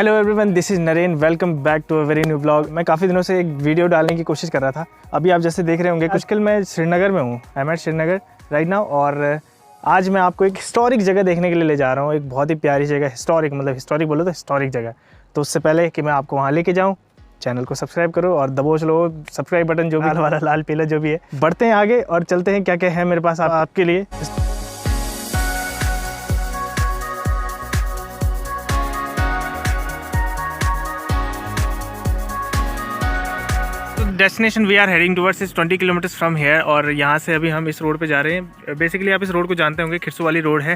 Hello everyone, this is Naren. Welcome back to a very new blog. मैं काफ़ी दिनों से एक वीडियो डालने की कोशिश कर रहा था। अभी आप जैसे देख रहे होंगे कुछ कल मैं श्रीनगर में हूँ। I am at Srinagar right now. और आज मैं आपको एक हिस्टोरिक जगह देखने के लिए ले जा रहा हूँ। एक बहुत ही प्यारी जगह, हिस्टोरिक मतलब हिस्टोरिक बोलो तो हिस्टोरिक जगह। तो उससे पहले कि मैं आपको वहाँ लेके जाऊँ, चैनल को सब्सक्राइब करो और दबोच लो सब्सक्राइब बटन, जो भी हमारा लाल पीला जो भी है। बढ़ते हैं आगे और चलते हैं क्या क्या है मेरे पास आपके लिए। Destination we are heading towards is 20 kilometres from here. और यहाँ से अभी हम इस रोड पे जा रहे हैं। बेसिकली आप इस रोड को जानते होंगे, खिरसू वाली रोड है।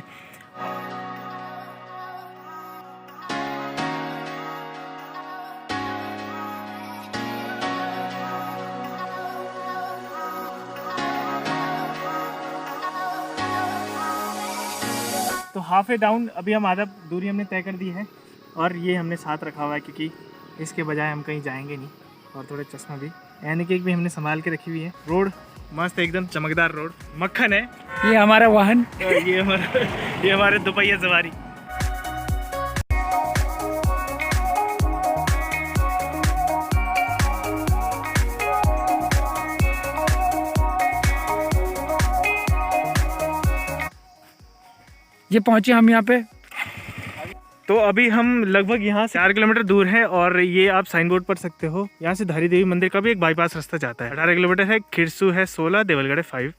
तो हाफ वे डाउन, अभी हम आधा दूरी हमने तय कर दी है और ये हमने साथ रखा हुआ है क्योंकि इसके बजाय हम कहीं जाएंगे नहीं। और थोड़े चश्मा भी, एनी केक भी हमने संभाल के रखी हुई है। रोड मस्त, एकदम चमकदार रोड, मक्खन है। ये हमारा वाहन, ये हमारे दोपहिया सवारी। ये पहुंचे हम यहाँ पे। तो अभी हम लगभग यहाँ से 4 किलोमीटर दूर है और ये आप साइन बोर्ड पढ़ सकते हो। यहाँ से धारी देवी मंदिर का भी एक बाईपास रास्ता जाता है। 18 किलोमीटर है। खिरसू है 16, देवलगढ़ है 5।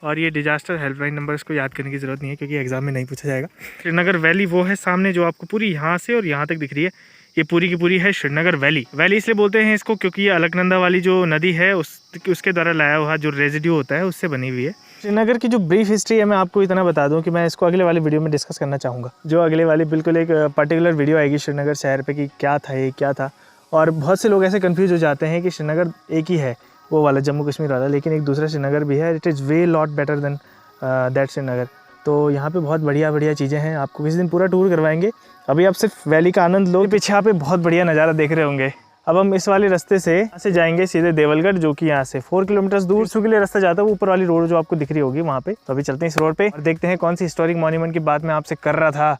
और ये डिजास्टर हेल्पलाइन नंबर, इसको याद करने की जरूरत नहीं है क्योंकि एग्जाम में नहीं पूछा जाएगा। श्रीनगर वैली वो है सामने जो आपको पूरी यहाँ से और यहाँ तक दिख रही है। ये पूरी की पूरी है श्रीनगर वैली। वैली इसलिए बोलते हैं इसको क्योंकि ये अलकनंदा वाली जो नदी है उसके द्वारा लाया हुआ जो रेजिड्यू होता है उससे बनी हुई है। श्रीनगर की जो ब्रीफ हिस्ट्री है, मैं आपको इतना बता दूं कि मैं इसको अगले वाली वीडियो में डिस्कस करना चाहूँगा। जो अगले वाली बिल्कुल एक पर्टिकुलर वीडियो आएगी श्रीनगर शहर पे कि क्या था ये क्या था। और बहुत से लोग ऐसे कंफ्यूज हो जाते हैं कि श्रीनगर एक ही है, वो वाला जम्मू कश्मीर वाला, लेकिन एक दूसरा श्रीनगर भी है। It is way lot better than that Srinagar. तो यहाँ पे बहुत बढ़िया बढ़िया चीज़ें हैं। आपको किसी दिन पूरा टूर करवाएंगे। अभी आप सिर्फ वैली का आनंद लो। पीछे यहाँ पे बहुत बढ़िया नज़ारा देख रहे होंगे। अब हम इस वाले रास्ते से जाएंगे सीधे देवलगढ़, जो कि यहाँ से 4 किलोमीटर दूर खिरसू के लिए रास्ता जाता है। ऊपर वाली रोड जो आपको दिख रही होगी वहाँ पे। तो अभी चलते हैं इस रोड पे और देखते हैं कौन सी हिस्टोरिक मॉन्यूमेंट की बात मैं आपसे कर रहा था।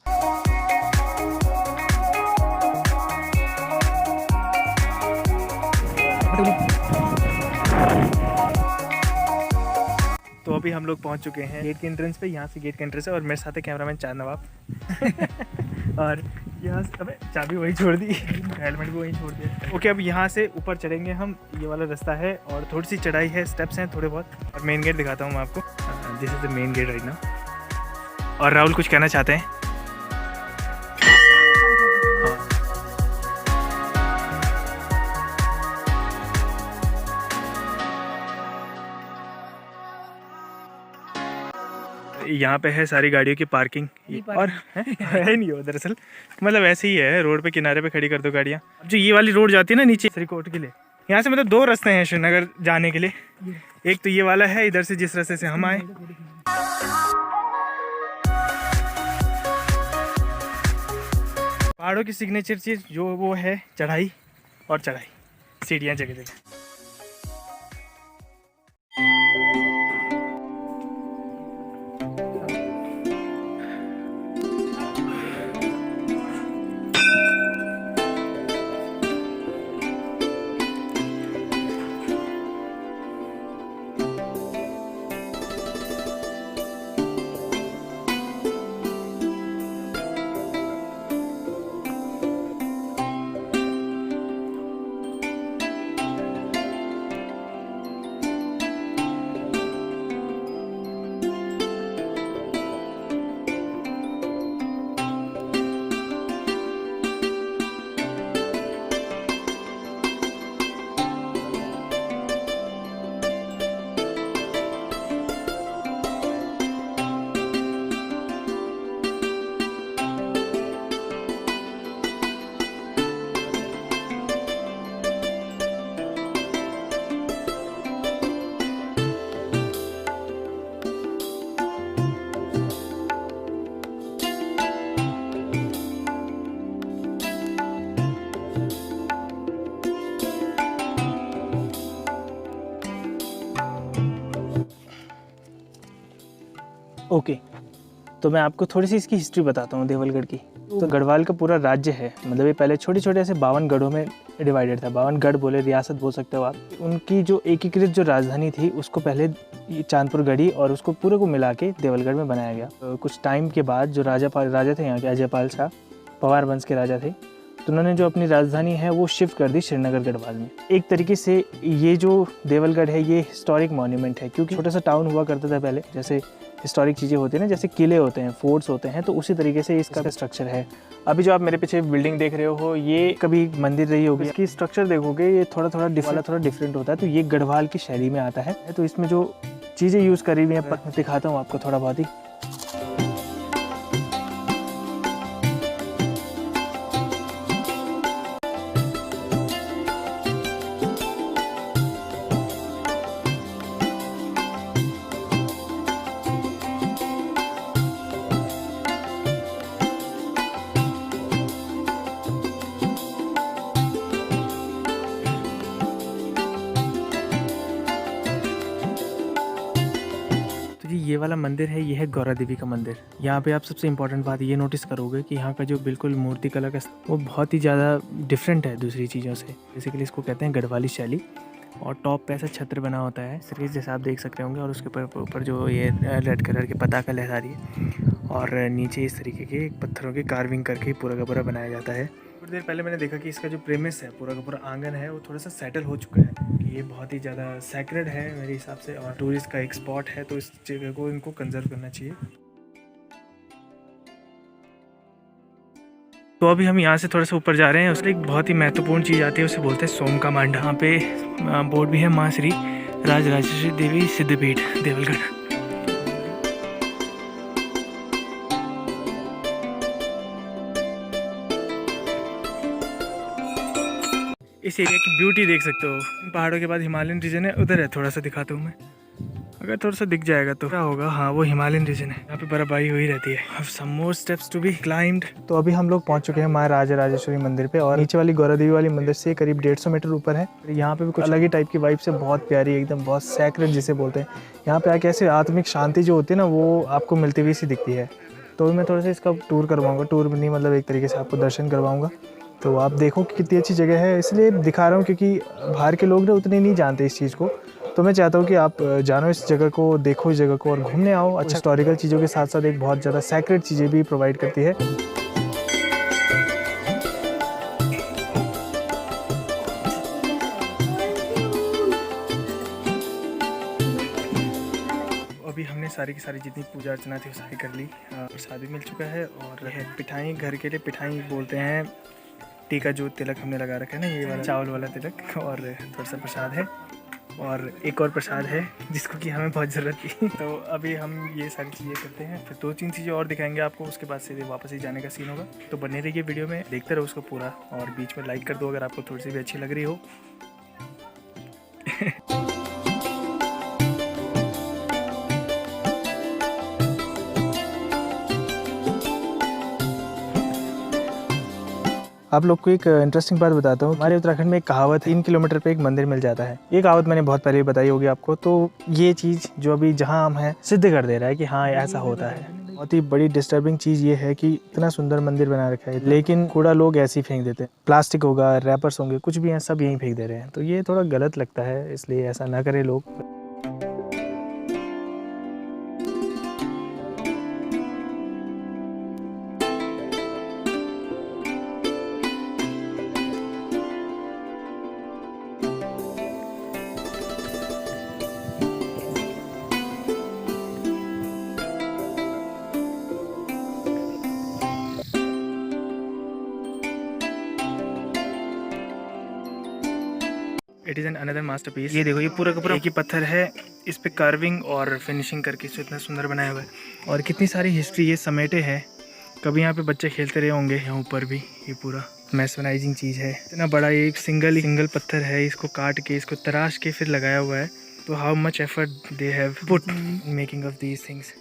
तो अभी हम लोग पहुंच चुके हैं गेट के एंट्रेंस पे। यहाँ से गेट के एंट्रेंस है और मेरे साथ है कैमरामैन चांद नवाब। और यहाँ से अबे चाबी वही छोड़ दी, हेलमेट भी वहीं छोड़ दिया। ओके, अब यहाँ से ऊपर चढ़ेंगे हम। ये वाला रास्ता है और थोड़ी सी चढ़ाई है, स्टेप्स हैं थोड़े बहुत। और मेन गेट दिखाता हूँ मैं आपको। This is the main get right now. और राहुल कुछ कहना चाहते हैं? यहाँ पे है सारी गाड़ियों की पार्किंग। और है नहीं हो दरअसल, मतलब ऐसे ही है, रोड पे किनारे पे खड़ी कर दो गाड़ियाँ। जो ये वाली रोड जाती है ना नीचे श्रीकोट के लिए, यहाँ से मतलब 2 रास्ते हैं श्रीनगर जाने के लिए। एक तो ये वाला है इधर से, जिस रास्ते से हम आए। पहाड़ों की सिग्नेचर चीज जो वो है चढ़ाई और चढ़ाई, सीढ़ियाँ जगह जगह। ओके, तो मैं आपको थोड़ी सी इसकी हिस्ट्री बताता हूँ देवलगढ़ की। तो गढ़वाल का पूरा राज्य है, मतलब ये पहले छोटे छोटे ऐसे 52 गढ़ों में डिवाइडेड था। 52 गढ़ बोले, रियासत बोल सकते हो आप। उनकी जो एकीकृत जो राजधानी थी उसको पहले चांदपुर गढ़ी और उसको पूरे को मिला के देवलगढ़ में बनाया गया। तो कुछ टाइम के बाद जो राजा थे यहाँ के, अजयपाल शाह पवार वंश के राजा थे, तो उन्होंने जो अपनी राजधानी है वो शिफ्ट कर दी श्रीनगर गढ़वाल में। एक तरीके से ये जो देवलगढ़ है ये हिस्टोरिक मॉन्यूमेंट है, क्योंकि छोटा सा टाउन हुआ करता था पहले। जैसे हिस्टोरिक चीज़ें होती हैं ना, जैसे किले होते हैं, फोर्ट्स होते हैं, तो उसी तरीके से इसका स्ट्रक्चर है। अभी जो आप मेरे पीछे बिल्डिंग देख रहे हो ये कभी मंदिर रही होगी। इसकी स्ट्रक्चर देखोगे ये थोड़ा डिफरेंट होता है, तो ये गढ़वाल की शैली में आता है। तो इसमें जो चीज़ें यूज़ करी हुई हैं दिखाता हूँ आपको थोड़ा बहुत ही। ये वाला मंदिर है, ये है गौरा देवी का मंदिर। यहाँ पे आप सबसे इम्पोर्टेंट बात ये नोटिस करोगे कि यहाँ का जो बिल्कुल मूर्ति कला का वो बहुत ही ज़्यादा डिफरेंट है दूसरी चीज़ों से। बेसिकली इसको कहते हैं गढ़वाली शैली। और टॉप पे ऐसा छत्र बना होता है सिर्फ जैसे आप देख सकते होंगे, और उसके ऊपर जो ये रेड कलर की पताका लहरा रही है, और नीचे इस तरीके के पत्थरों की कार्विंग करके पूरा का पूरा बनाया जाता है। थोड़ी देर पहले मैंने देखा कि इसका जो प्रेमिस है, पूरा का पूरा आंगन है, वो थोड़ा सा सेटल हो चुका है। ये बहुत ही ज़्यादा सैक्रेड है मेरे हिसाब से, और टूरिस्ट का एक स्पॉट है, तो इस जगह को इनको कंजर्व करना चाहिए। तो अभी हम यहाँ से थोड़ा सा ऊपर जा रहे हैं। उसमें एक बहुत ही महत्वपूर्ण चीज़ आती है, उसे बोलते हैं सोम का मांडा। यहाँ पे बोर्ड भी है, माँ श्री राजराजेश्वरी देवी सिद्धपीठ देवलगढ़। इस एरिया की ब्यूटी देख सकते हो। पहाड़ों के बाद हिमालयन रीजन है, उधर है, थोड़ा सा दिखाता हूँ मैं, अगर थोड़ा सा दिख जाएगा तो क्या होगा। हाँ, वो हिमालयन रीजन है, यहाँ पे बर्फबारी हुई रहती है। अब some more steps to be climbed. तो अभी हम लोग पहुंच चुके हैं माँ राजराजेश्वरी मंदिर पे, और नीचे वाली गौरा देवी वाली मंदिर से करीब 150 मीटर ऊपर है। यहाँ पे भी कुछ अलग ही टाइप की वाइब से, बहुत प्यारी, एकदम बहुत सैक्रेड जिसे बोलते हैं। यहाँ पे आके ऐसे आत्मिक शांति जो होती है ना, वो आपको मिलती हुई सी दिखती है। तो मैं थोड़ा सा इसका टूर करवाऊँगा, टूर नहीं मतलब एक तरीके से आपको दर्शन करवाऊँगा। तो आप देखो कि कितनी अच्छी जगह है, इसलिए दिखा रहा हूँ क्योंकि बाहर के लोग ना उतने नहीं जानते इस चीज़ को। तो मैं चाहता हूँ कि आप जानो इस जगह को, देखो इस जगह को और घूमने आओ। अच्छा, हिस्टोरिकल चीज़ों के साथ साथ एक बहुत ज़्यादा सैक्रेड चीज़ें भी प्रोवाइड करती है। अभी हमने सारी की सारी जितनी पूजा अर्चना थी वो सारी कर ली। प्रसाद भी मिल चुका है, और पिठाई, घर के लिए पिठाई बोलते हैं। टीका जो तिलक हमने लगा रखा है ना, ये वाला चावल वाला तिलक, और थोड़ा सा प्रसाद है, और एक और प्रसाद है जिसको कि हमें बहुत ज़रूरत थी। तो अभी हम ये सारी चीज़ें करते हैं, फिर 2-3 चीज़ें और दिखाएंगे आपको, उसके बाद सीधे वापस ही जाने का सीन होगा। तो बने रहिए वीडियो में, देखते रहो उसको पूरा, और बीच में लाइक कर दो अगर आपको थोड़ी सी भी अच्छी लग रही हो। आप लोग को एक इंटरेस्टिंग बात बताता हूँ। हमारे उत्तराखंड में एक कहावत, 3 किलोमीटर पे एक मंदिर मिल जाता है। ये कहावत मैंने बहुत पहले बताई होगी आपको। तो ये चीज़ जो अभी जहाँ हम हैं सिद्ध कर दे रहा है कि हाँ ऐसा होता है। बहुत ही बड़ी डिस्टर्बिंग चीज़ ये है कि इतना सुंदर मंदिर बना रखा है, लेकिन कूड़ा लोग ऐसे ही फेंक देते हैं। प्लास्टिक होगा, रैपर्स होंगे, कुछ भी है, सब यहीं फेंक दे रहे हैं। तो ये थोड़ा गलत लगता है, इसलिए ऐसा ना करें लोग। It is an another masterpiece. ये देखो, ये पूरा का पूरा एक ही पत्थर है, इस पे कार्विंग और फिनिशिंग करके इसे इतना सुंदर बनाया हुआ है, और कितनी सारी हिस्ट्री ये समेटे है। कभी यहाँ पे बच्चे खेलते रहे होंगे। यहाँ ऊपर भी ये पूरा मैसमराइजिंग चीज़ है। इतना बड़ा ये एक सिंगल पत्थर है, इसको काट के, इसको तराश के फिर लगाया हुआ है। तो how much effort they have put in making of these things.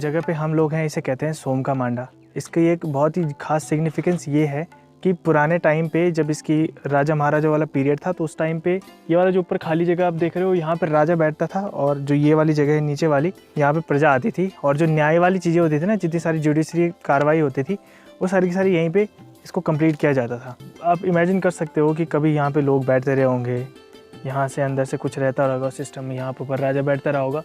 जगह पे हम लोग हैं इसे कहते हैं सोम का मांडा। इसकी एक बहुत ही खास सिग्निफिकेंस ये है कि पुराने टाइम पे जब इसकी राजा महाराजा वाला पीरियड था तो उस टाइम पे ये वाला जो ऊपर खाली जगह आप देख रहे हो यहाँ पर राजा बैठता था, और जो ये वाली जगह है नीचे वाली, यहाँ पे प्रजा आती थी, और जो न्याय वाली चीज़ें होती थी ना, जितनी सारी जुडिशरी कार्रवाई होती थी वो सारी की सारी यहीं पे इसको कंप्लीट किया जाता था। आप इमेजिन कर सकते हो कि कभी यहाँ पे लोग बैठते रहे होंगे, यहाँ से अंदर से कुछ रहता होगा सिस्टम में, यहाँ पर ऊपर राजा बैठता रहा होगा,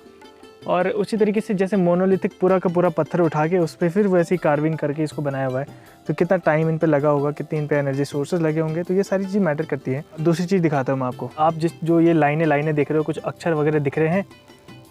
और उसी तरीके से जैसे मोनोलिथिक पूरा का पूरा पत्थर उठा के उस पर फिर वैसे ही कार्विंग करके इसको बनाया हुआ है। तो कितना टाइम इन पे लगा होगा, कितनी इन पे एनर्जी सोर्सेज लगे होंगे, तो ये सारी चीज़ मैटर करती है। दूसरी चीज़ दिखाता हूँ मैं आपको। आप जो ये लाइनें देख रहे हो, कुछ अक्षर वगैरह दिख रहे हैं,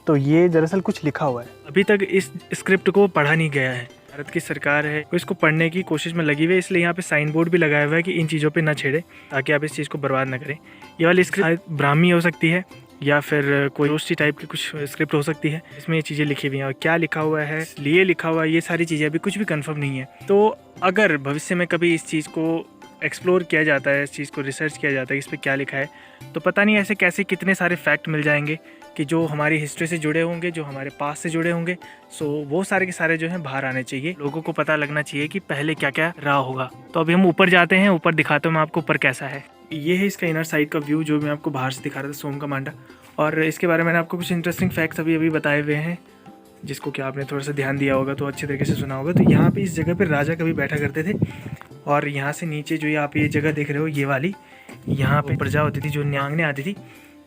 तो ये दरअसल कुछ लिखा हुआ है। अभी तक इस स्क्रिप्ट को पढ़ा नहीं गया है। भारत की सरकार है वो इसको पढ़ने की कोशिश में लगी हुई है, इसलिए यहाँ पे साइन बोर्ड भी लगाया हुआ है कि इन चीज़ों पे ना छेड़े, ताकि आप इस चीज़ को बर्बाद ना करें। ये वाली स्क्रिप्ट ब्राह्मी हो सकती है या फिर कोई रोस्टी टाइप की कुछ स्क्रिप्ट हो सकती है। इसमें ये चीज़ें लिखी हुई हैं, और क्या लिखा हुआ है, लिए लिखा हुआ है, ये सारी चीज़ें अभी कुछ भी कंफर्म नहीं है। तो अगर भविष्य में कभी इस चीज़ को एक्सप्लोर किया जाता है, इस चीज़ को रिसर्च किया जाता है, इस पर क्या लिखा है, तो पता नहीं ऐसे कैसे कितने सारे फैक्ट मिल जाएंगे कि जो हमारी हिस्ट्री से जुड़े होंगे, जो हमारे पास से जुड़े होंगे। सो वो सारे के सारे जो हैं बाहर आने चाहिए, लोगों को पता लगना चाहिए कि पहले क्या क्या रहा होगा। तो अभी हम ऊपर जाते हैं, ऊपर दिखाता हूँ मैं आपको ऊपर कैसा है। ये है इसका इनर साइड का व्यू, जो मैं आपको बाहर से दिखा रहा था, सोम का मांडा। और इसके बारे में मैंने आपको कुछ इंटरेस्टिंग फैक्ट्स अभी बताए हुए हैं, जिसको कि आपने थोड़ा सा ध्यान दिया होगा तो अच्छे तरीके से सुना होगा। तो यहाँ पे इस जगह पे राजा कभी बैठा करते थे, और यहाँ से नीचे जो आप ये जगह देख रहे हो, ये वाली, यहाँ पे प्रजा होती थी, जो न्यांगने आती थी,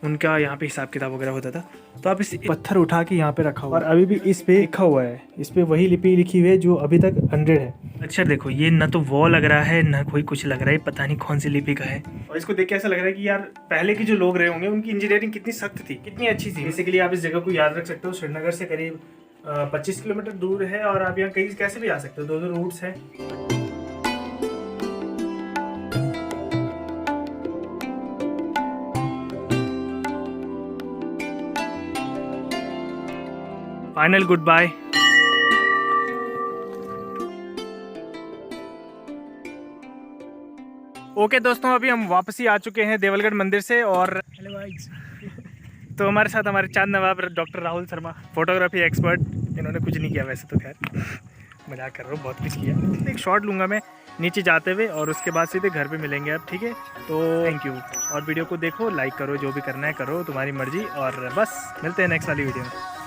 उनका यहाँ पे हिसाब किताब वगैरह होता था। तो आप इस पत्थर उठा के यहाँ पे रखा हुआ, और अभी भी इस पे लिखा हुआ है, इस पे वही लिपि लिखी हुई है जो अभी तक 100 है। अच्छा देखो, ये ना तो वो लग रहा है ना कोई कुछ लग रहा है, पता नहीं कौन सी लिपि का है। और इसको देख के ऐसा लग रहा है कि यार पहले के जो लोग रहे होंगे उनकी इंजीनियरिंग कितनी सख्त थी, कितनी अच्छी थी। बेसिकली आप इस जगह को याद रख सकते हो। श्रीनगर से करीब 25 किलोमीटर दूर है, और आप यहाँ कहीं कैसे भी आ सकते हो, दो रूट्स हैं। Final good bye. ओके दोस्तों, अभी हम वापसी आ चुके हैं देवलगढ़ मंदिर से, और तो हमारे साथ हमारे Chand Nawab doctor Rahul Sharma, photography expert. इन्होंने कुछ नहीं किया वैसे तो, खैर मजाक कर रहा हूँ, बहुत कुछ किया। एक शॉट लूँगा मैं नीचे जाते हुए, और उसके बाद सीधे घर पे मिलेंगे अब, ठीक है। तो थैंक यू, और वीडियो को देखो, लाइक करो, जो भी करना है करो, तुम्हारी मर्जी, और बस मिलते हैं नेक्स्ट वाली वीडियो में।